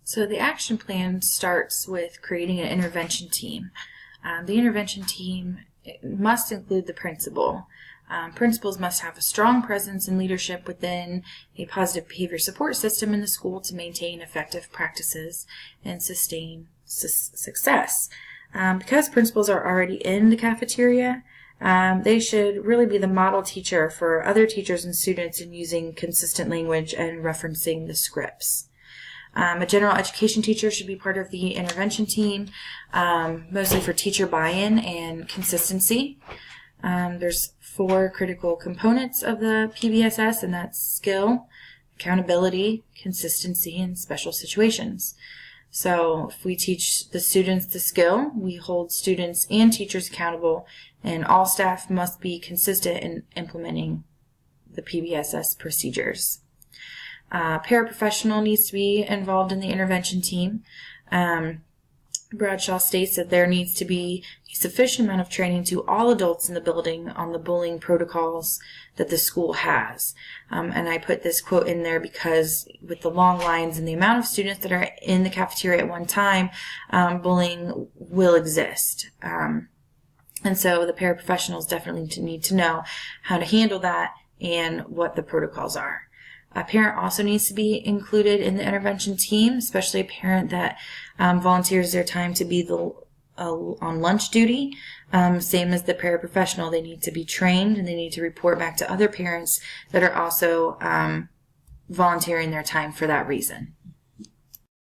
So the action plan starts with creating an intervention team. The intervention team must include the principal. Principals must have a strong presence and leadership within a positive behavior support system in the school to maintain effective practices and sustain success. Because principals are already in the cafeteria, they should really be the model teacher for other teachers and students in using consistent language and referencing the scripts. A general education teacher should be part of the intervention team, mostly for teacher buy-in and consistency. There's 4 critical components of the PBSS, and that's skill, accountability, consistency, and special situations. So if we teach the students the skill, we hold students and teachers accountable, and all staff must be consistent in implementing the PBSS procedures. Paraprofessional needs to be involved in the intervention team. Bradshaw states that there needs to be a sufficient amount of training to all adults in the building on the bullying protocols that the school has. And I put this quote in there because with the long lines and the amount of students that are in the cafeteria at one time, bullying will exist. And so the paraprofessionals definitely need to know how to handle that and what the protocols are. A parent also needs to be included in the intervention team, especially a parent that volunteers their time to be on lunch duty. Same as the paraprofessional, they need to be trained and they need to report back to other parents that are also volunteering their time for that reason.